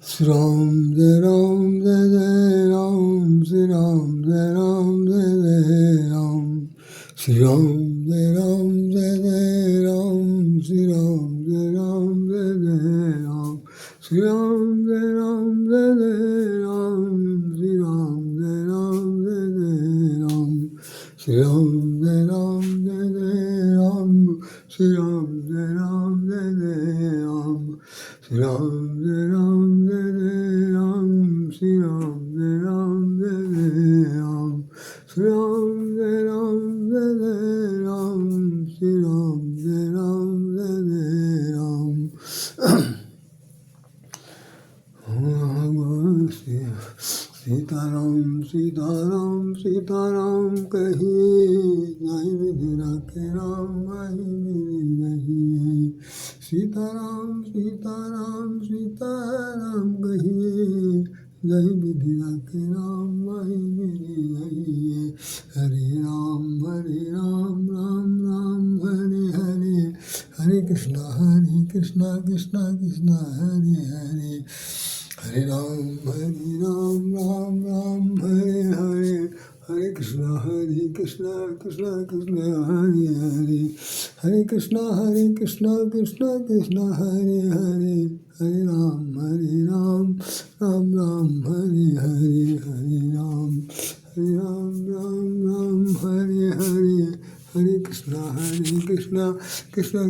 Shri Ram Jai Jai Ram, Shri Ram Jai Ram Jai Jai Ram, Shri Ram Jai Ram Jai Jai Ram, Shri Ram Jai Ram Jai Jai Ram, Shri Ram Jai Ram Jai Jai Ram, Shri Ram Jai Ram Jai Jai Ram, Shri Ram Jai Ram Jai Jai Ram, Shri Ram Jai Ram Jai Jai Ram, Shri Ram Jai Ram Jai Jai Ram, Shri Ram Jai Ram Jai Jai Ram, Shri Ram Jai Ram Jai Jai Ram, Shri Ram Jai Ram Jai Jai Ram. Sitaram Sitaram Sitaram कहिए, नहीं विधि रखे राम वही मेरी नहीं। सीताराम सीताराम सीताराम कहिए, नहीं विधि रखे राम वही मेरी नहीं। हरे राम राम राम हरे हरे, हरे कृष्णा कृष्णा कृष्णा हरे हरे, हरे राम राम राम हरे हरे, हरे कृष्णा कृष्णा कृष्णा हरे हरे, हरे कृष्णा कृष्णा कृष्णा हरे हरे, हरे राम राम राम हरे हरे, हरे राम राम हरे हरे, हरे कृष्णा कृष्णा कृष्णा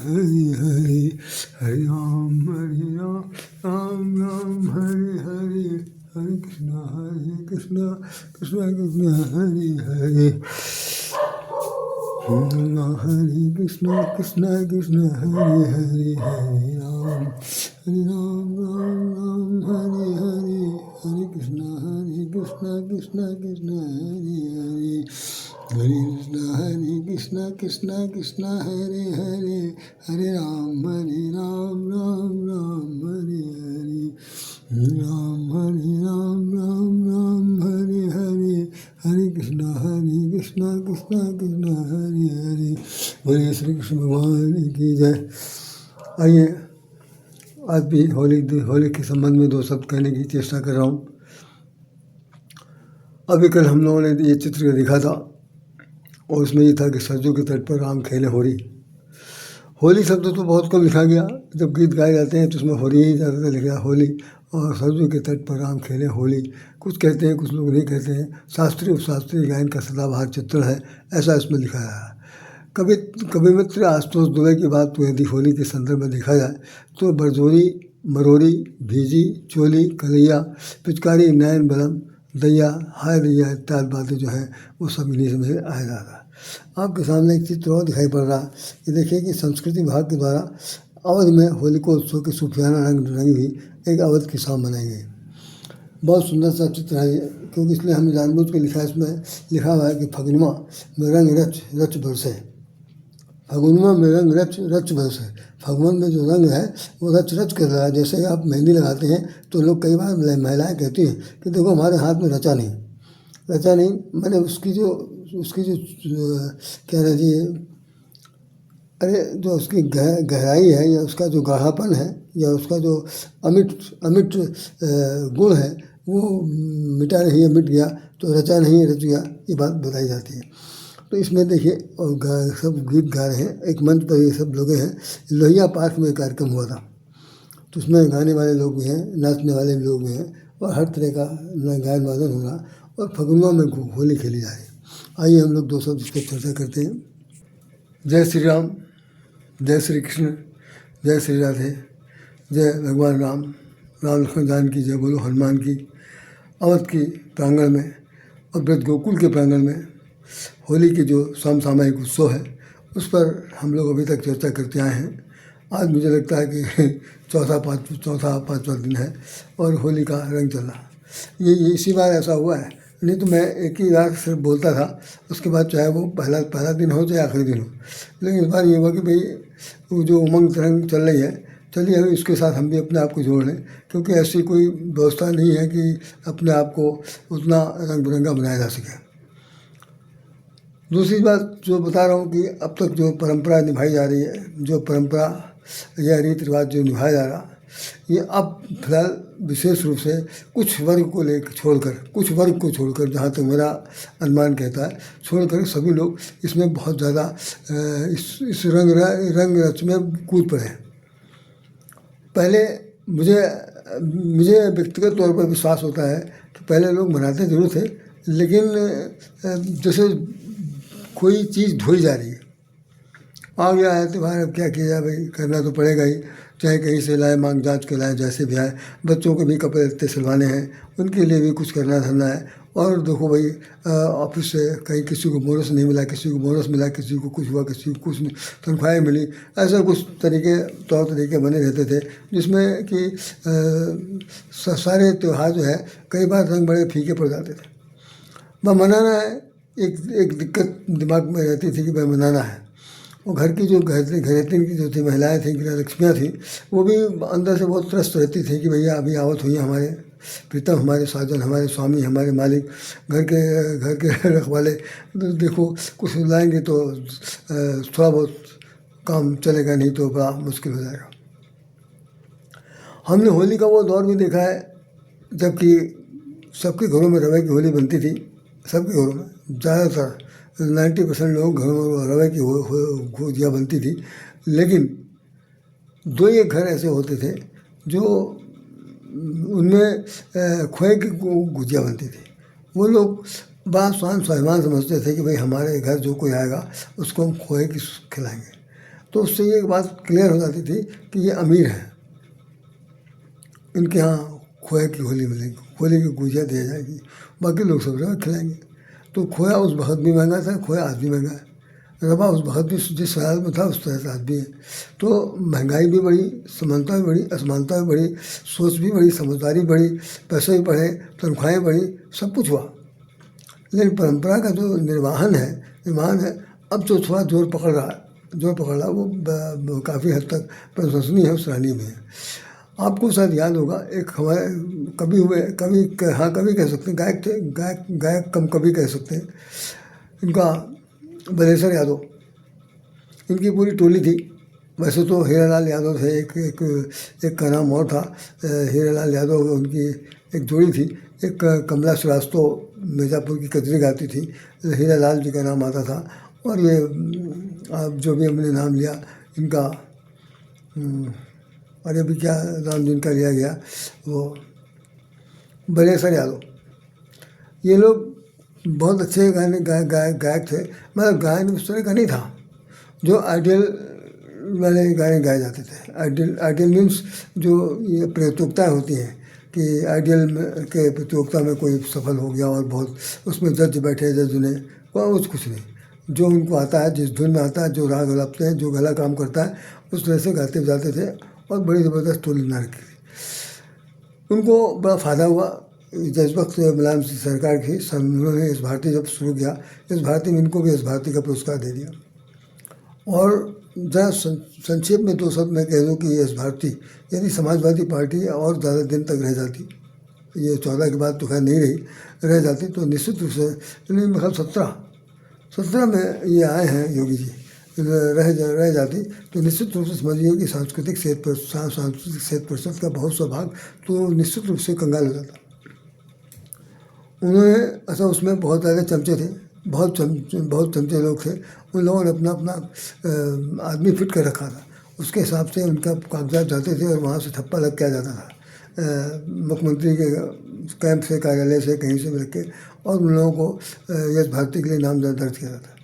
हरे हरे, हरे राम राम हरे हरे, हरे कृष्णा कृष्णा कृष्णा हरे हरे, हरे कृष्णा कृष्णा हरे हरे, हरे राम राम हरे हरे, हरे कृष्णा कृष्णा हरे हरे, हरे कृष्णा कृष्णा हरे हरे, हरे राम राम हरे हरे, राम हरे हरे, हरे कृष्णा कृष्णा हरे हरे। बोलिए श्री कृष्ण भगवान की जय। आइए, आज भी होली के संबंध में दो शब्द कहने की चेष्टा कर रहा हूँ। अभी कल हम लोगों ने ये चित्र देखा था और उसमें ये था कि सरजू के तट पर राम खेले होली। होली शब्द तो बहुत कम लिखा गया, जब गीत गाए जाते हैं तो उसमें होली ही ज़्यादातर लिखा है, होली। और सरजू के तट पर राम खेले होली, कुछ कहते हैं कुछ लोग नहीं कहते हैं। शास्त्रीय उपशास्त्रीय गायन का सदाबहार चित्र है, ऐसा इसमें लिखा है। कवि मित्र आशुतोष दुबे की बात तो यदि होली के संदर्भ में देखा जाए तो बरजोरी मरोरी भीजी चोली कलैया पिचकारी नैन बलम दैया हाय दैया इत्यादि बातें जो हैं वो सब इन्हीं में आया जा रहा है। आपके सामने एक चित्र और दिखाई पड़ रहा है कि देखिए कि संस्कृति विभाग के द्वारा अवध में होलिकोत्सव की सूफियाना रंग रंगी हुई एक अवध की शाम मनाई गई। बहुत सुंदर सा चित्र है ये, क्योंकि इसलिए हमने जानबूझ के लिखा है। इसमें लिखा हुआ है कि फगुनमा में रंग रच बरसे, फगुनमा में रंग रच बरसे। फगुन में जो रंग है वो रच कर रहा है। जैसे आप मेहंदी लगाते हैं तो लोग कई बार महिलाएं कहती हैं कि देखो हमारे हाथ में रचा नहीं, मैंने उसकी जो क्या रही है, अरे जो उसकी गहराई है या उसका जो गाढ़ापन है या उसका जो अमिट गुण है वो मिटा नहीं है, मिट गया तो रचा नहीं रच गया, ये बात बताई जाती है। तो इसमें देखिए और सब गीत गा रहे हैं, एक मंच पर ये सब लोग हैं। लोहिया पार्क में कार्यक्रम हुआ था, तो उसमें गाने वाले लोग भी हैं, नाचने वाले लोग भी हैं और हर तरह का गायन वादन हो रहा और फगुनवा में होली खेली जा रही है। आइए हम लोग दो शब्द इस पर चर्चा करते हैं। जय श्री राम, जय श्री कृष्ण, जय श्री राधे, जय भगवान राम लक्ष्मण जानकी जय बोलो हनुमान की। अवध की प्रांगण में और ब्रज गोकुल के प्रांगण में होली के जो समसामयिक उत्सव है उस पर हम लोग अभी तक चर्चा करते आए हैं। आज मुझे लगता है कि चौथा पाँचवा दिन है और होली का रंग चल रहा। ये इसी बार ऐसा हुआ है, नहीं तो मैं एक ही बार सिर्फ बोलता था, उसके बाद चाहे वो पहला दिन हो चाहे आखिरी दिन हो। लेकिन इस बार ये हुआ कि भाई वो जो उमंग तरंग चल रही है, चलिए हम इसके साथ हम भी अपने आप को जोड़ लें, क्योंकि ऐसी कोई व्यवस्था नहीं है कि अपने आप को उतना रंग बिरंगा बनाया जा सके। दूसरी बात जो बता रहा हूँ कि अब तक जो परंपरा निभाई जा रही है, जो परंपरा या रीति रिवाज जो निभाया जा रहा, ये अब फिलहाल विशेष रूप से कुछ वर्ग को लेकर छोड़कर, कुछ वर्ग को छोड़कर, जहाँ तक मेरा अनुमान कहता है, छोड़कर सभी लोग इसमें बहुत ज़्यादा इस रंग रच में कूद पड़े हैं। पहले मुझे व्यक्तिगत तौर पर विश्वास होता है कि पहले लोग मनाते जरूर थे, लेकिन जैसे कोई चीज़ धोई जा रही है, आ गया है त्यौहार, अब क्या किया जाए भाई, करना तो पड़ेगा ही, चाहे कहीं से लाए, मांग जांच के लाए, जैसे भी आए। बच्चों के भी कपड़े लत्ते सिलवाने हैं, उनके लिए भी कुछ करना धरना है। और देखो भाई, ऑफिस से कहीं किसी को बोनस नहीं मिला, किसी को बोनस मिला, किसी को कुछ हुआ, किसी को कुछ तनख्वाहें मिली, ऐसा कुछ तौर तरीके बने रहते थे, जिसमें कि सारे त्यौहार जो है कई बार रंग बड़े फीके पड़ जाते थे। वह मनाना है, एक दिक्कत दिमाग में रहती थी कि भाई मनाना है। वो घर की जो घरेतीन की जो थी महिलाएं थीं, गृह लक्ष्मियाँ थीं, वो भी अंदर से बहुत त्रस्त रहती थी कि भैया अभी आवत हुई हमारे प्रीतम, हमारे साजन, हमारे स्वामी, हमारे मालिक, घर के रखवाले, देखो कुछ लाएंगे तो थोड़ा बहुत काम चलेगा, नहीं तो बड़ा मुश्किल हो जाएगा। हमने होली का वो दौर भी देखा है जबकि सबके घरों में रवे की होली बनती थी, सबके घरों में ज़्यादातर 90% लोग घरों में रवे की गुजिया बनती थी। लेकिन 2 एक घर ऐसे होते थे जो उनमें खोए की गुजिया बनती थी। वो लोग बड़ा स्वाभिमान समझते थे कि भाई हमारे घर जो कोई आएगा उसको हम खोए की खिलाएंगे। तो उससे ये एक बात क्लियर हो जाती थी कि ये अमीर हैं, इनके यहाँ खोए की होली मिलेगी, होली की गुजिया दी जाएगी, बाकी लोग सब रवा खिलाएंगे। तो खोया उस वक्त भी महंगा था, खोया आज भी महंगा है, रवा उस वक्त भी जिस हाल में था उस तरह से आज भी है। तो महंगाई भी बढ़ी, समानता भी बढ़ी, असमानता भी बढ़ी, सोच भी बढ़ी, समझदारी बढ़ी, पैसे भी बढ़े, तनख्वाहें बढ़ी, सब कुछ हुआ। लेकिन परंपरा का जो निर्वहन है अब जो थोड़ा जोर पकड़ रहा है वो काफ़ी हद तक प्रशंसनीय है, सराहनीय भी है। आपको शायद याद होगा, एक हमारे कवि कह सकते हैं, गायक थे, गायक कम कवि कह सकते हैं, इनका बलेश्वर यादव, इनकी पूरी टोली थी। वैसे तो हीरालाल यादव थे, एक का नाम और था, हीरालाल यादव, उनकी एक जोड़ी थी, एक कमला श्रीवास्तव मिर्ज़ापुर की कजरी गाती थी, हीरालाल जी का नाम आता था। और ये आप जो भी हमने नाम लिया इनका, और अभी क्या नाम जिनका लिया गया, वो बलेश्वर यादव, ये लोग बहुत अच्छे गायक थे। मतलब गायन उस तरह का नहीं था जो आइडियल वाले गाने गाए जाते थे। आइडियल मीन्स जो ये प्रतियोगिताएँ होती हैं कि आइडियल के प्रतियोगिता में कोई सफल हो गया और बहुत उसमें जज बैठे, जज ने कुछ नहीं, जो उनको आता है, जिस धुन में आता है, जो राग लगते हैं, जो गला काम करता है, उस तरह से गाते जाते थे और बड़ी ज़बरदस्त टोली बना रखी थी। उनको बड़ा फ़ायदा हुआ जिस वक्त मुलायम सिंह सरकार की, उन्होंने इस भारती जब शुरू किया, इस भारती में इनको भी इस भारती का पुरस्कार दे दिया। और जहाँ संक्षेप में 2 शब्द मैं कह दूँ कि इस भारती यदि समाजवादी पार्टी और ज़्यादा दिन तक रह जाती, ये 14 के बाद तो खैर नहीं रह जाती, तो निश्चित रूप से मतलब 17 में ये आए हैं योगी जी, रह जाती तो निश्चित रूप से समझिए कि सांस्कृतिक सेहत परिषद का बहुत सा भाग तो निश्चित रूप से कंगाल हो जाता। उन्होंने अच्छा, उसमें बहुत सारे चमचे थे, बहुत चमचे लोग थे, उन लोगों ने अपना आदमी फिट कर रखा था, उसके हिसाब से उनका कागजात जाते थे और वहाँ से ठप्पा लग के आ जाता था, मुख्यमंत्री के कैंप से, कार्यालय से, कहीं से भी रख के, और उन लोगों को यश भारती के लिए नाम दर्ज किया जाता है।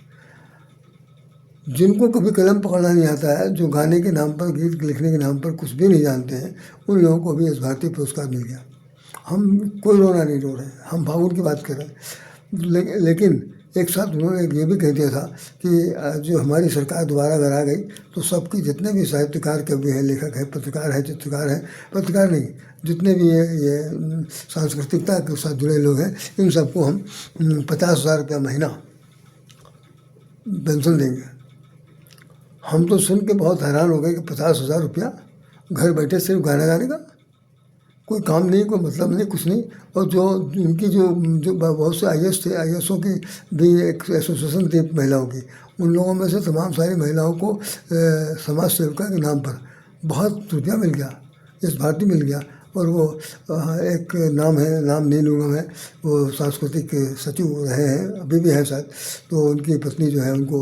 जिनको कभी कलम पकड़ना नहीं आता है, जो गाने के नाम पर, गीत लिखने के नाम पर कुछ भी नहीं जानते हैं, उन लोगों को भी यश भारती पुरस्कार मिल गया। हम कोई रोना नहीं रो रहे, हम फागुन की बात कर रहे हैं। लेकिन एक साथ उन्होंने ये भी कह दिया था कि जो हमारी सरकार दोबारा अगर आ गई तो सबकी जितने भी साहित्यकार, कवि हैं, लेखक हैं, पत्रकार हैं, चित्रकार हैं, पत्रकार नहीं, जितने भी ये सांस्कृतिकता के साथ जुड़े लोग हैं, इन सबको हम 50,000 रुपया महीना पेंशन देंगे। हम तो सुन के बहुत हैरान हो गए कि 50,000 रुपया घर बैठे सिर्फ गाना गाने का, कोई काम नहीं, कोई मतलब नहीं, कुछ नहीं। और जो उनकी जो बहुत से IAS थे, IASों की भी एक एसोसिएशन थी महिलाओं की, उन लोगों में से तमाम सारी महिलाओं को समाज सेविका के नाम पर बहुत रुपया मिल गया यश भारती मिल गया। और वो एक नाम है, नाम नहीं लूँगा मैं, वो सांस्कृतिक सचिव रहे हैं, अभी भी हैं शायद। तो उनकी पत्नी जो है उनको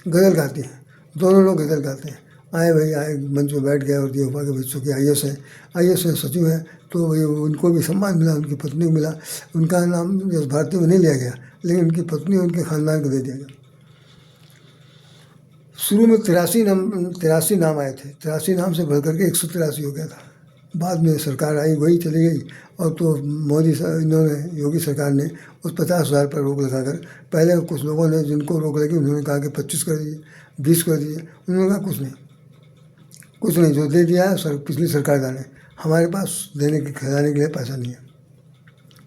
गज़ल गाती हैं, दोनों लोग गज़ल गाते हैं। आए भाई आए, मंच पर बैठ गए और देखा कि बच्चों की IAS है, IAS सचिव हैं, तो भाई उनको भी सम्मान मिला, उनकी पत्नी को मिला। उनका नाम यश भारती में नहीं लिया गया, लेकिन उनकी पत्नी उनके ख़ानदान को दे दिया गया। शुरू में 83 नाम आए थे, 83 नाम से बढ़ करके 183 हो गया था। बाद में सरकार आई, वही चली गई। और तो मोदी इन्होंने, योगी सरकार ने उस 50,000 पर रोक लगाकर, पहले कुछ लोगों ने जिनको रोक लगी उन्होंने कहा कि 25 कर दीजिए, 20 कर दीजिए। उन्होंने कहा कुछ नहीं, जो दे दिया है पिछली सरकार ने, हमारे पास देने के खिलाने के लिए पैसा नहीं है।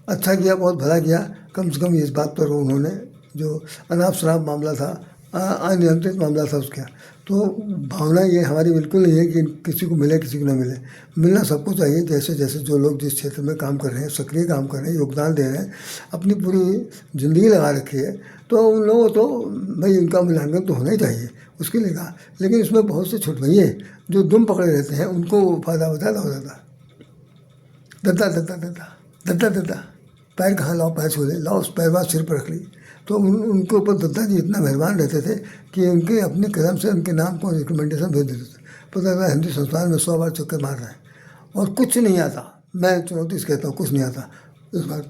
अच्छा किया, बहुत भला किया, कम से कम इस बात पर उन्होंने, जो अनाप शराब मामला था, अनियंत्रित मामला था उसका, तो भावना ये हमारी बिल्कुल नहीं है कि किसी को मिले किसी को ना मिले, मिलना सबको चाहिए। जैसे जैसे जो लोग जिस क्षेत्र में काम कर रहे हैं, सक्रिय काम कर रहे हैं, योगदान दे रहे हैं, अपनी पूरी ज़िंदगी लगा रखी है, तो उन लोगों तो भाई उनका मूल्यांकन तो होना ही चाहिए, उसके लिए कहा। लेकिन इसमें बहुत से छुटभइये जो दुम पकड़े रहते हैं, उनको फ़ायदा ज़्यादा हो जाता। दद्दा दद्दा दद्दा दद्दा दद्दा, पैर कहाँ लाओ, पैर छू ले, लाओ उस पैर बाद सिर पर रख ली। तो उनके ऊपर दद्दा जी इतना मेहरबान रहते थे कि उनके अपने कदम से उनके नाम को रिकमेंडेशन भेज देते थे। पता था हिंदी संस्थान में 100 बार चक्कर मार रहे हैं और कुछ नहीं आता। मैं चुनौती से कहता हूँ, कुछ नहीं आता इस बार।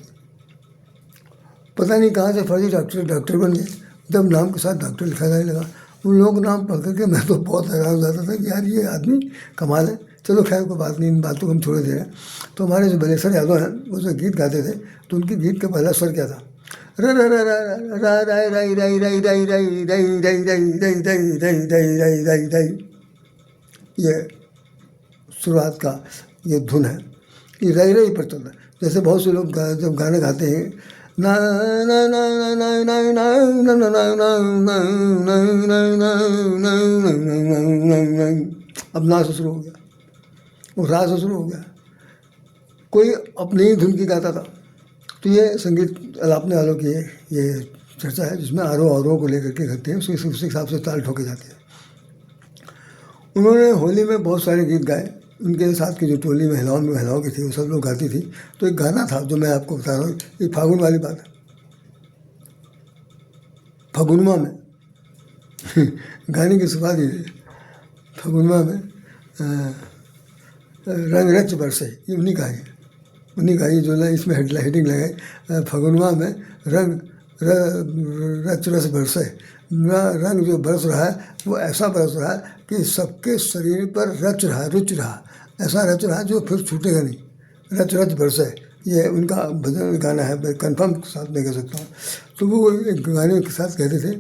पता नहीं कहाँ से फर्जी डॉक्टर बन गए, जब नाम के साथ डॉक्टर लिखा जाने लगा। उन लोगों के नाम पढ़ करके मैं तो बहुत हैरान हो जाता था कि यार ये आदमी कमाल है। चलो खैर कोई बात नहीं, इन बातों को हम छोड़ दे रहे हैं। तो हमारे जो बलेश्वर यादव हैं, वो जो गीत गाते थे, तो उनके गीत का पहला स्वर क्या था? र र र र र राई राई राई राई राई राई राई राई राई राई राई राई राई राई राई राई, ये शुरुआत का ये धुन है। ये राई राई पर चलता है। जैसे बहुत से लोग जब गाने गाते हैं, ना ना ना ना ना ना ना ना ना ना ना, अब ना से शुरू हो गया, वो रा से शुरू हो गया, कोई अपनी ही धुन की गाता था। तो ये संगीत अलापने वालों की ये चर्चा है, जिसमें आरोह अवरोह को लेकर के करते हैं, उसी हिसाब से ताल ठोके जाते हैं। उन्होंने होली में बहुत सारे गीत गाए। उनके साथ की जो टोली महिलाओं की थी, वो सब लोग गाती थी। तो एक गाना था जो मैं आपको बता रहा हूँ, ये फागुन वाली बात है। फगुनमा में गाने की शुरुआत ही फगुनमा में रंग रच बरसे, ये उन्हीं का ही जो है, इसमें हेडिंग लगाई, फगुनमा में रंग रच रस बरसे। रंग जो बरस रहा है वो ऐसा बरस रहा है कि सबके शरीर पर रुच रहा, ऐसा रच रहा है जो फिर छूटेगा नहीं। रच रच बरसे, ये उनका भजन गाना है, मैं कन्फर्म के साथ मैं कह सकता हूँ। तो वो एक गाने के साथ कहते थे,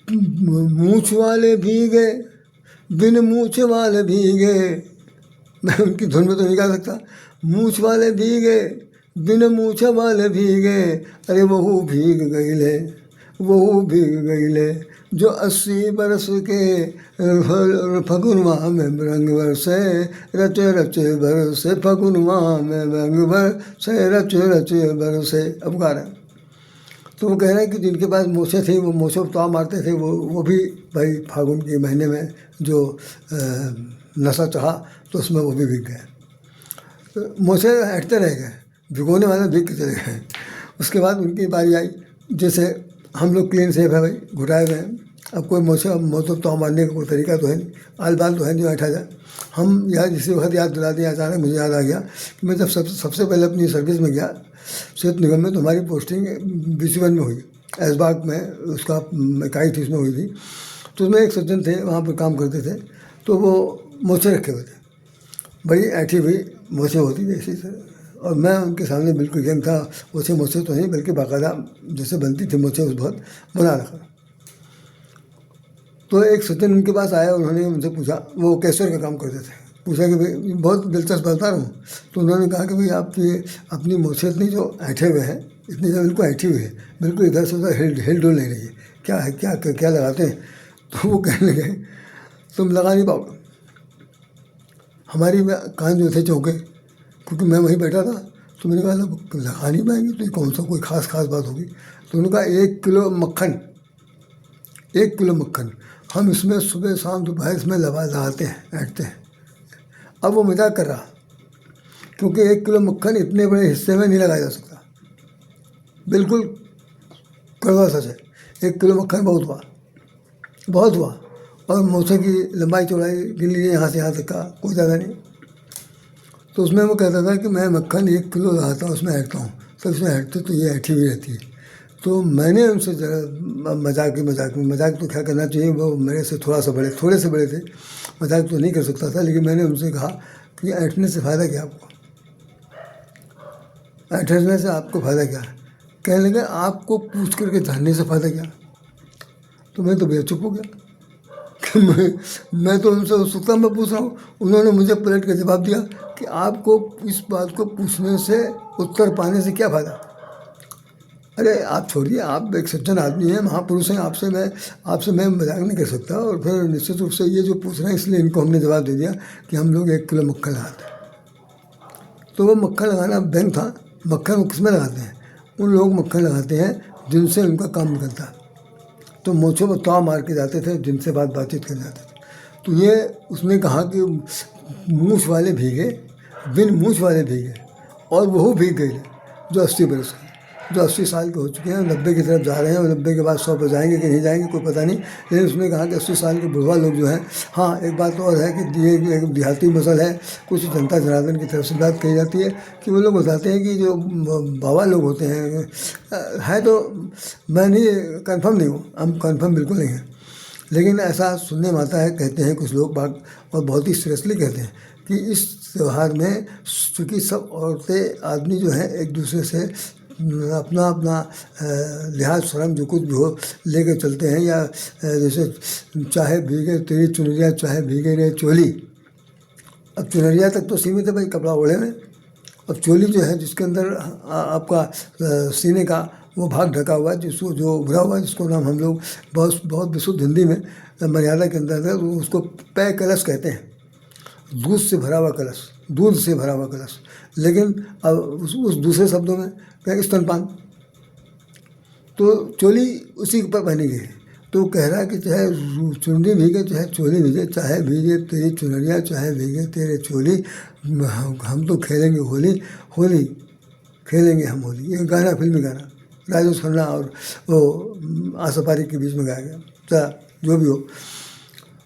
मूछ वाले भीगे बिन मूछ वाले भीगे। मैं उनकी धुन में तो नहीं गा सकता। मूछ वाले भीगे बिन मूछ वाले भीगे, अरे वहू भीग गईले जो 80 बरस के फगुनवा में रंग बरसे, रच रच बरसे फगुनवा में रंग बरसे, रच रच बरसे। अब गा रहे हैं। तो वो कह रहे हैं कि जिनके पास मूछें थी, वो मूछों पर ताव मारते थे, वो भी भाई फागुन के महीने में जो नशा चढ़ा तो उसमें वो भी भीग गए। मूछें हटते रह गए, भिगोने वाले भीग के चले गए। उसके बाद उनकी बारी आई। जैसे हम लोग क्लीन सेफ है भाई, घुटाए हुए हैं, अब कोई मोछों तो मारने का कोई तरीका तो है नहीं, आल बाल तो है नहीं हटा जाए। हम यार इसी वक्त याद दिला दिया, अचानक मुझे याद आ गया कि मैं जब सबसे पहले अपनी सर्विस में गया सेहत निगम में, तो हमारी पोस्टिंग BC1 में हुई, ऐशबाग में उसका इकाई थी, उसमें हुई थी। तो उसमें एक सज्जन थे, वहाँ पर काम करते थे, तो वो मोछे रखे हुए थे, बड़ी ऐठी हुई मोछे होती थी इसी तरह। और मैं उनके सामने बिल्कुल यंग था, मोछे तो नहीं बल्कि बाकायदा जैसे बनती थी मोछे उस बहुत बना रखा। तो एक सज्जन उनके पास आया, उन्होंने उनसे पूछा, वो कैशियर का काम करते थे, पूछा कि भाई बहुत दिलचस्प बता रहा हूँ। तो उन्होंने कहा कि भाई आपकी अपनी मोछे इतनी जो ऐठे हुए हैं, इतनी जो बिल्कुल ऐठी हुई है, बिल्कुल इधर से उधर हिल डुल नहीं रही है, क्या है क्या लगाते हैं? तो वो कहने लगे तुम लगा नहीं पाओगे। हमारी कान जो थे चौके, क्योंकि मैं वहीं बैठा था, तो मैंने कहा लगा नहीं पाएंगे, तो ये कौन सा कोई खास बात होगी? तो उन्होंने कहा 1 किलो मक्खन हम इसमें सुबह शाम दोपहर इसमें लगाते हैं, ऐंठते हैं। अब वो मजाक कर रहा, क्योंकि 1 किलो मक्खन इतने बड़े हिस्से में नहीं लगाया जा सकता। बिल्कुल कड़वा सच है। 1 किलो मक्खन बहुत हुआ, बहुत हुआ। और मूछे की लंबाई चौड़ाई गिन लीजिए, यहाँ से यहाँ तक का कोई ज़्यादा नहीं। तो उसमें वो कहता था कि मैं मक्खन 1 किलो लगाता हूँ, उसमें ऐंठता हूँ। तो उसमें ऐंठते तो ये ऐंठी हुई रहती है। तो मैंने उनसे ज़रा मजाक तो क्या करना चाहिए, वो मेरे से थोड़े से बड़े थे, मजाक तो नहीं कर सकता था। लेकिन मैंने उनसे कहा कि ऐंठने से फ़ायदा क्या आपको, ऐंठने से आपको फ़ायदा क्या है? कहने लगे आपको पूछ करके जानने से फ़ायदा क्या। तो मैं तो बेचुप हो गया कि मैं तो उनसे उत्सुकता में पूछ रहा हूँ। उन्होंने मुझे पलट कर जवाब दिया कि आपको इस बात को पूछने से, उत्तर पाने से क्या फ़ायदा। अरे आप छोड़िए, आप एक सज्जन आदमी हैं, महापुरुष हैं, आपसे मैं मजाक नहीं कर सकता। और फिर निश्चित रूप से ये जो पूछ रहे हैं, इसलिए इनको हमने जवाब दे दिया कि हम लोग 1 किलो मक्खन लगाते हैं। तो वो मक्खन लगाना व्यंग था। मक्खन किस में लगाते हैं? उन लोग मक्खन लगाते हैं जिनसे उनका काम निकलता है। तो मूँछों पर ताव मार के जाते थे, जिनसे बातचीत कर जाते थे। तो ये उसने कहा कि मूँछ वाले भीगे, बिन मूँछ वाले भीगे, और वह भीग गए जो 80 बरस के, जो 80 साल के हो चुके हैं, 90 की तरफ जा रहे हैं। और 90 के बाद 100 पर जाएंगे कि नहीं जाएंगे कोई पता नहीं। लेकिन उसने कहा कि 80 साल के बुढ़वा लोग जो हैं, हाँ एक बात और है कि ये एक देहाती मसल है, कुछ जनता जनार्दन की तरफ से बात कही जाती है कि वो लोग बताते हैं कि जो बाबा लोग होते हैं, है तो मैं नहीं कन्फर्म नहीं हूँ, हम कन्फर्म बिल्कुल नहीं है, लेकिन ऐसा सुनने में आता है, कहते हैं कुछ लोग बाग, और बहुत ही सीरियसली कहते हैं कि इस त्यौहार में चूँकि सब औरतें आदमी जो हैं एक दूसरे से अपना लिहाज शर्म जो कुछ भी हो लेके चलते हैं, या जैसे चाहे भीगे तेरी चुनरिया चाहे भीगे रे चोली। अब चुनरिया तक तो सीमित है भाई, कपड़ा ओढ़े में। अब चोली जो है, जिसके अंदर आपका सीने का वो भाग ढका हुआ है, जिसको जो उभरा हुआ है, जिसको नाम हम लोग बहुत विशुद्ध हिंदी में मर्यादा के अंदर उसको पै कलश कहते हैं। दूध से भरा हुआ कलश। लेकिन अब उस दूसरे शब्दों में क्या, स्तनपान। तो चोली उसी के ऊपर पहनी गई है। तो कह रहा है कि चाहे चुनरी भीगे चाहे चोली भीगे, चाहे भीगे तेरी चुनरिया चाहे भीगे तेरे चोली, हम तो खेलेंगे होली खेलेंगे हम होली। ये गाना फिल्मी गाना राजेश खन्ना और वो आशा पारेख के बीच में गाया गया, जो भी हो।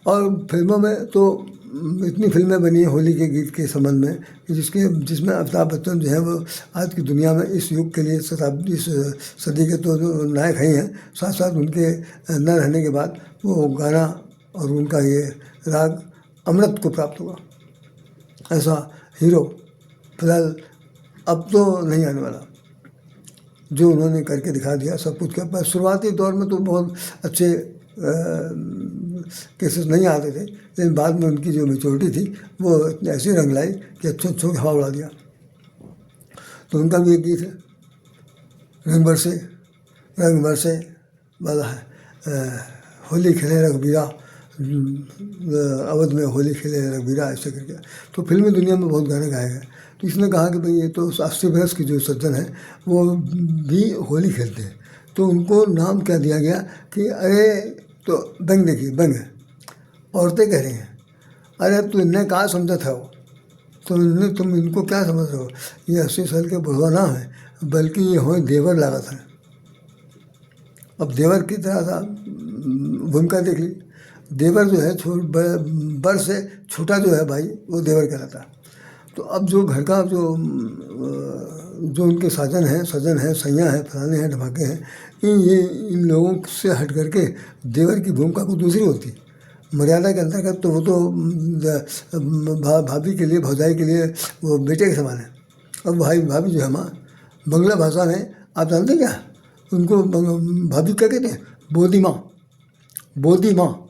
और फिल्मों में तो इतनी फिल्में बनी हैं होली के गीत के संबंध में कि जिसमें अमिताभ बच्चन जो है वो आज की दुनिया में इस युग के लिए इस सदी के तो नायक ही हैं। साथ साथ उनके न रहने के बाद वो गाना और उनका ये राग अमृत को प्राप्त हुआ। ऐसा हीरो फिलहाल अब तो नहीं आने वाला, जो उन्होंने करके दिखा दिया सब कुछ कर पाया। शुरुआती दौर में तो बहुत अच्छे केसेस नहीं आते थे, लेकिन बाद में उनकी जो मेचोरिटी थी वो ऐसी रंग लाई कि अच्छों की हवा उड़ा दिया। तो उनका भी एक गीत है, रंग बरसे वाला है, होली खेले रघुबीरा, अवध में होली खेले रघुबीरा, ऐसे करके। तो फिल्मी दुनिया में बहुत गाने गाए गए। तो इसने कहा कि भाई ये तो 80 बरस की जो सज्जन है वो भी होली खेलते हैं। तो उनको नाम क्या दिया गया कि अरे, तो बंग देखिए, बंग है, औरतें कह रही हैं अरे तू इन्हें कहाँ समझा था वो, तुम इनको क्या समझ रहे हो, ये 80 साल के बुढ़वा ना है, बल्कि ये हो देवर लागत है। अब देवर की तरह सा भूमिका देख ली। देवर जो है बड़ से छोटा जो है भाई, वो देवर कहलाता है। तो अब जो घर का जो उनके सजन हैं, सैया हैं, फलाने हैं, ढमाके हैं, इन लोगों से हट करके देवर की भूमिका को दूसरी होती है मर्यादा के अंतर्गत। तो वो तो भाभी के लिए, भौजाई के लिए वो बेटे के समान है। और भाभी जो है माँ, बंगला भाषा में आप जानते क्या उनको भाभी क्या कहते हैं? बोदी माँ।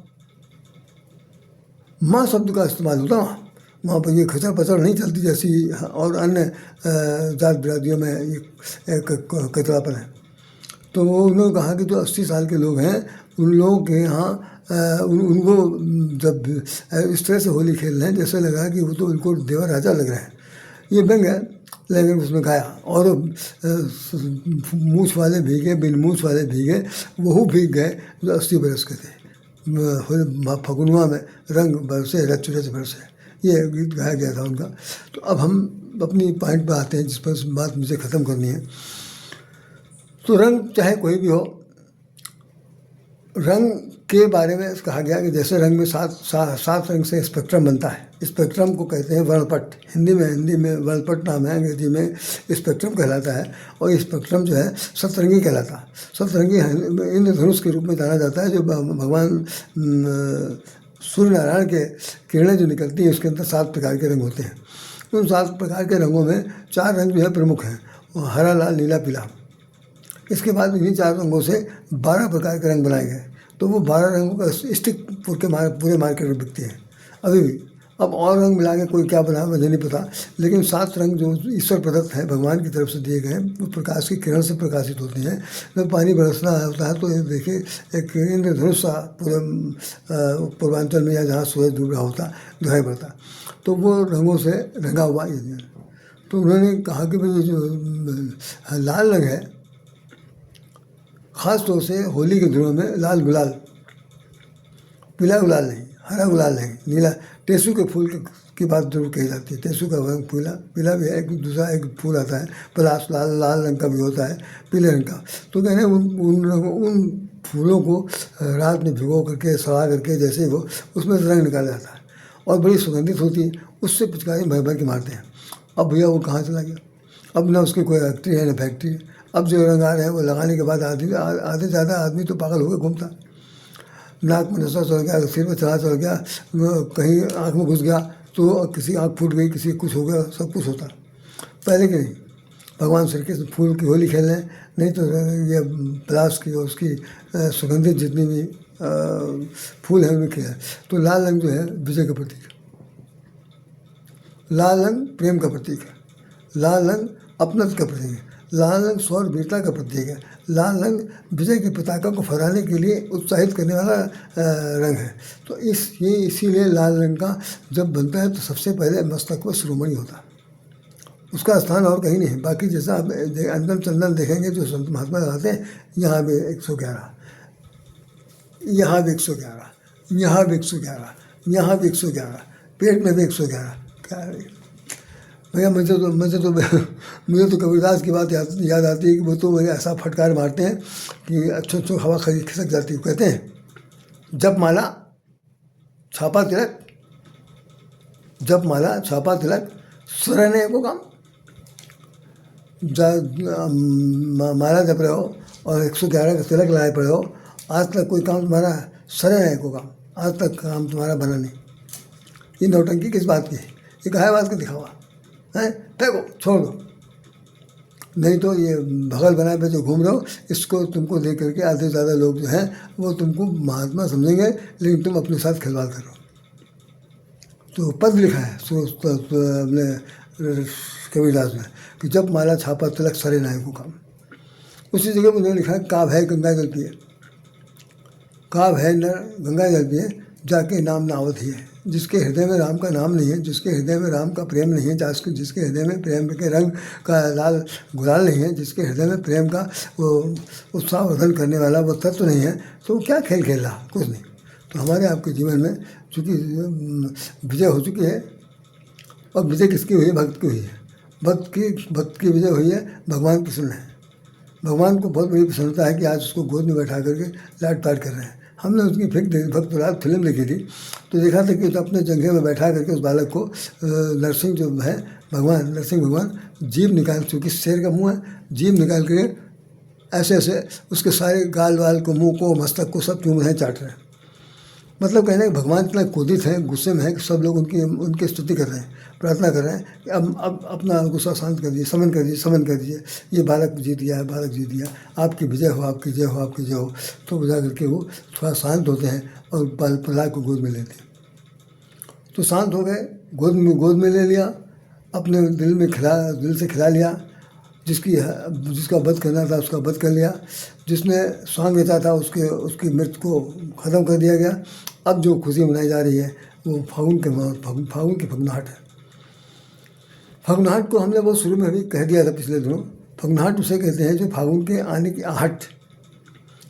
माँ शब्द का इस्तेमाल होता है वहाँ पर। ये खचर पचर नहीं चलती जैसी और अन्य जात बिरादियों में ये कचरापन है। तो उन्होंने कहा कि जो 80 साल के लोग हैं उन लोगों के यहाँ उनको जब इस तरह से होली खेल रहे हैं जैसे लगा कि वो तो उनको देवर राजा लग रहे हैं। ये व्यंग है, लेकिन उसमें गाया। और मूछ वाले भीगे बिन मूछ वाले भीगे, वह भीग गए जो 80 बरस के थे। फगुनवा में रंग बरसे रच रच बरसे, ये गीत गाया गया था उनका। तो अब हम अपनी पॉइंट पर आते हैं जिस पर बात मुझे ख़त्म करनी है। तो रंग चाहे कोई भी हो, रंग के बारे में कहा गया कि जैसे रंग में सात रंग से स्पेक्ट्रम बनता है। स्पेक्ट्रम को कहते हैं वर्णपट, हिंदी में वर्णपट नाम है, अंग्रेजी में स्पेक्ट्रम कहलाता है। और ये स्पेक्ट्रम जो है सतरंगी कहलाता है। सतरंगी इंद्रधनुष के रूप में जाना जाता है, जो भगवान सूर्य नारायण के किरणें जो निकलती हैं उसके अंदर 7 प्रकार के रंग होते हैं। उन 7 प्रकार के रंगों में 4 रंग जो है प्रमुख हैं, हरा, लाल, नीला, पीला। इसके बाद इन्हीं 4 रंगों से 12 प्रकार के रंग बनाए गए। तो वो 12 रंगों का स्टिक पूरे मार्केट में बिकती है अभी भी। अब और रंग मिला के कोई क्या बनाया मुझे नहीं पता, लेकिन 7 रंग जो ईश्वर प्रदत्त है, भगवान की तरफ से दिए गए हैं, वो प्रकाश की किरण से प्रकाशित होते हैं। जब पानी बरसना होता है तो ये देखिए एक इंद्रधनुष सा पूरे पूर्वांचल में या जहाँ सूरज डूब रहा होता दिखाई पड़ता, तो वो रंगों से रंगा हुआ ये। तो उन्होंने कहा कि भाई ये जो लाल रंग है, ख़ास तौर से होली के दिनों में लाल गुलाल, पीला गुलाल नहीं, हरा गुलाल नहीं, नीला। टेसू के फूल की बात जरूर कही जाती है। टेसू का रंग पीला भी है, एक दूसरा एक फूल आता है पलाश, लाल रंग का भी होता है, पीले रंग का। तो कहते हैं उन फूलों को रात में भिगो करके सड़ा करके जैसे वो उसमें से रंग निकाला जाता है और बड़ी सुगंधित होती है, उससे पिचकारी भर भर के मारते हैं। अब भैया वो कहाँ चला गया? अब ना उसकी कोई फैक्ट्री है ना फैक्ट्री। अब जो रंग आ रहे हैं वो लगाने के बाद आधे ज़्यादा आदमी तो पागल हो गए घूमता, नाक में नशा चल गया, सिर में चढ़ा चल गया, कहीं आँख में घुस गया तो किसी आँख फूट गई, किसी कुछ हो गया, सब कुछ होता। पहले के नहीं, भगवान श्री कृष्ण फूल की होली खेल लें, नहीं तो ये पलाश की और उसकी सुगंधित जितनी भी फूल है उनके है। तो लाल रंग जो है विजय का प्रतीक है, लाल रंग प्रेम का प्रतीक है, लाल रंग अपनत्व का प्रतीक है, लाल रंग सौर वीरता का प्रतीक है, लाल रंग विजय की पताका को फहराने के लिए उत्साहित करने वाला रंग है। तो इसीलिए लाल रंग का जब बनता है तो सबसे पहले मस्तक पर शिरोमणि होता है, उसका स्थान और कहीं नहीं है। बाकी जैसा आप अंदर चंदन देखेंगे जो संत महात्मा लगाते हैं, यहाँ भी 111, यहाँ भी 111, यहाँ भी 111, यहाँ भी 111, पेट में भी 111। क्या है भैया, मुझे तो कबीरदास की बात याद आती है कि वो तो मुझे ऐसा फटकार मारते हैं कि अच्छो हवा खिसक जाती है। कहते हैं जप माला छापा तिलक, जप माला छापा तिलक स्वरने को काम। माला जप रहे हो और 111 का तिलक लाए पड़े हो, आज तक कोई काम तुम्हारा सरे नहीं को काम, आज तक काम तुम्हारा बना नहीं। ये नौटंकी किस बात की है? ये कहा बात का दिखावा है, फेंको, छोड़ दो। नहीं तो ये भगल बनाए पे जो घूम रहे हो, इसको तुमको देख करके आधे से ज़्यादा लोग जो हैं वो तुमको महात्मा समझेंगे, लेकिन तुम अपने साथ खिलवाड़ करो। तो पद लिखा है अपने कबीरदास में कि जब माला छापा तिलक सरे नाय को काम। उसी जगह पर उन्होंने लिखा है काव है गंगा जल पिए, काव है नर गंगा जल पिए, जाके नाम नावत ही है। जिसके हृदय में राम का नाम नहीं है, जिसके हृदय में राम का प्रेम नहीं है, जिसके हृदय में प्रेम के रंग का लाल गुलाल नहीं है, जिसके हृदय में प्रेम का वो उत्साहवर्धन करने वाला वो तत्व नहीं है, तो क्या खेल खेल रहा? कुछ नहीं। तो हमारे आपके जीवन में चूँकि विजय हो चुकी है, और विजय किसकी हुई है? भक्त की हुई है। भक्त की विजय हुई है, भगवान प्रसन्न है। भगवान को बहुत बड़ी प्रसन्नता है कि आज उसको गोद में बैठा करके लाड प्यार कर रहे हैं। हमने उसकी भक्त फिल्म देखी थी, तो देखा था कि तो अपने जंघे में बैठा करके उस बालक को नरसिंह जो है नरसिंह भगवान जीभ निकाल, चूँकि शेर का मुँह है, जीभ निकाल के ऐसे ऐसे उसके सारे गाल वाल को, मुँह को, मस्तक को सब चूम रहे हैं, चाट रहे हैं। मतलब कहना है कि भगवान इतना क्रोधित है, गुस्से में है कि सब लोग उनकी स्तुति कर रहे हैं, प्रार्थना कर रहे हैं कि अब अपना गुस्सा शांत कर दीजिए, समन कर दीजिए। ये बालक जीत गया है, बालक जीत गया, आपकी विजय हो, आपकी जय हो, आपकी जय हो। तो बुझा करके वो थोड़ा शांत होते हैं और प्रहलाद को गोद में लेते हैं। तो शांत हो गए, गोद में ले लिया, अपने दिल से खिला लिया। जिसका वध करना था उसका वध कर लिया, जिसने स्वांग बेचा था उसकी मृत्यु को ख़त्म कर दिया गया। अब जो खुशी मनाई जा रही है वो फागुन की फगुनाहट है। फगुनाहट को हमने बहुत शुरू में अभी कह दिया था पिछले दिनों। फगुनाहट उसे कहते हैं जो फागुन के आने की आहट,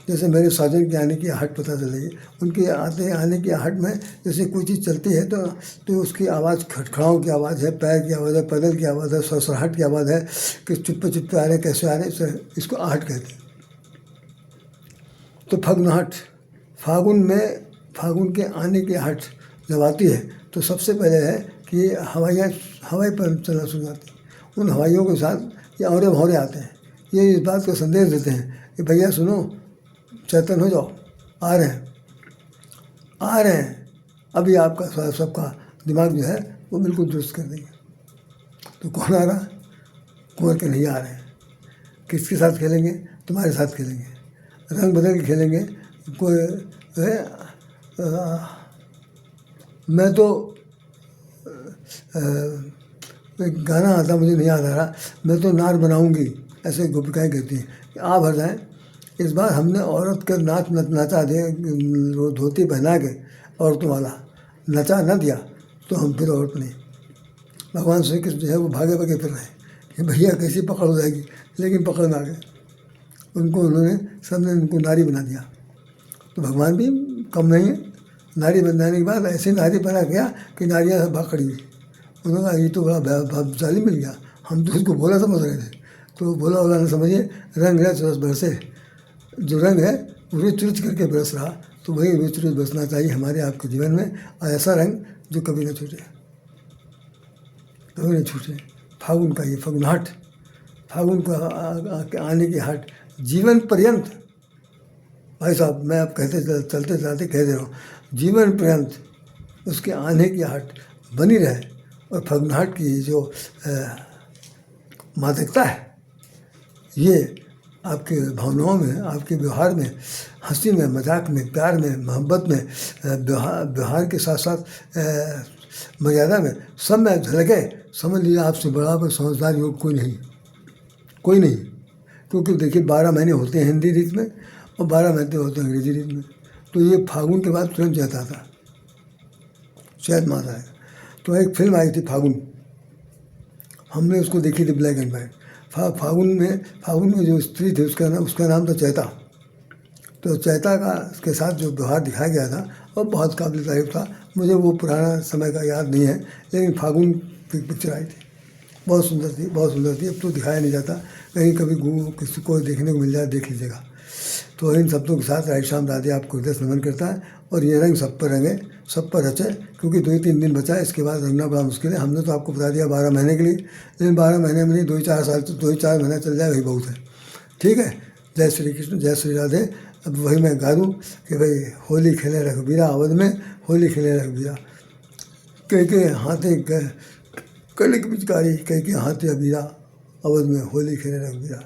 जैसे मेरे साजन के आने की आहट पता चलेगी, उनके आने की आहट में जैसे कोई चीज़ चलती है तो उसकी आवाज़ खटखड़ाओं की आवाज़ है, पैर की आवाज़ है, पैदल की आवाज़ है, सरसराहट की आवाज़ है कि चुप्पे चुप्पे आ रहे कैसे आ रहे, इसको आहट कहते हैं। तो फगनाहट, फागुन के आने की आहट जब आती है तो सबसे पहले है कि हवाई पर चलना शुरू होती है। उन हवाइयों के साथ ये औरे भौरे आते हैं, ये इस बात का संदेश देते हैं कि भैया सुनो, चैतन्य हो जाओ, आ रहे हैं, अभी आपका सबका दिमाग जो है वो बिल्कुल दुरुस्त कर देंगे। तो कौन आ रहा? कुंवर के नहीं आ रहे हैं। किसके साथ खेलेंगे? तुम्हारे साथ खेलेंगे, रंग बदल के खेलेंगे। कोई मैं तो एक गाना आता, मुझे नहीं याद आ रहा, मैं तो नार बनाऊंगी, ऐसे गोपिकाएँ कहती हैं कि आ भर जाएँ। इस बार हमने औरत का नचा दे, धोती पहना के औरतों वाला नचा न दिया तो हम फिर औरत नहीं। भगवान श्री कृष्ण जो है वो भागे भागे फिर रहे कि भैया कैसी पकड़ हो जाएगी, लेकिन पकड़ में आ गए। उन्होंने सबने उनको नारी बना दिया। तो भगवान भी कम नहीं है, नारी बन जाने के बाद ऐसे नारी बना गया कि नारियाँ सब भाग खड़ी हुई। उन्होंने कहा ये तो बड़ा भाग्यशाली मिल गया, हम तो इसको भोला समझ रहे थे। तो भोला वाला न समझिए, रंग है रस बरसे, जो रंग है वो रुच रुच करके बरस रहा, तो वही रुच रुच बरसना चाहिए हमारे आपके जीवन में, और ऐसा रंग जो कभी न छूटे, कभी नहीं छूटे। फागुन का ये फगुनाहट, फागुन का आने की हट जीवन पर्यंत, भाई साहब मैं अब चलते चलते कह दे रहा हूँ, जीवन पर्यंत उसके आने की हट बनी रहे। और फगुनाहट की जो मादकता है, ये आपके भावनाओं में, आपके व्यवहार में, हंसी में, मजाक में, प्यार में, मोहब्बत में, व्यवहार के साथ साथ मर्यादा में, सब में झलके। समझ लीजिए आपसे बड़ा पर समझदार योग कोई नहीं। क्योंकि देखिए 12 महीने होते हैं हिंदी रीत में और 12 महीने होते हैं अंग्रेजी रीत में। तो ये फागुन के बाद तुरंत चैत आता, चैत मास आएगा। तो एक फिल्म आई थी फागुन, हमने उसको देखी थी ब्लैक एंड वाइट। फागुन में जो स्त्री थी उसका नाम था चैता। तो चैता का के साथ जो व्यवहार दिखाया गया था वो बहुत काबिल तारीफ था। मुझे वो पुराना समय का याद नहीं है, लेकिन फागुन की पिक्चर आई थी, बहुत सुंदर थी। अब तो दिखाया नहीं जाता, कहीं कभी किसी को देखने को मिल जाए देख लीजिएगा। तो इन शब्दों के साथ राधे श्याम राधे आपको हृदय से नमन करता है। और ये रंग सब पर रंगे, सब पर रचे, क्योंकि 2-3 दिन बचा है, इसके बाद रंगना बड़ा मुश्किल है। हमने तो आपको बता दिया 12 महीने के लिए, लेकिन 12 महीने में नहीं, 2-4 साल, 2-4 महीना चल जाए वही बहुत है। ठीक है, जय श्री कृष्ण, जय श्री राधे। अब वही मैं गा दूँ कि भाई होली खेले रघुबीरा अवध में, होली खेले रघुबीरा, कह हाथे कलिक पिचकारी, कह हाथे अबीरा, अवध में होली खेले रघुबीरा।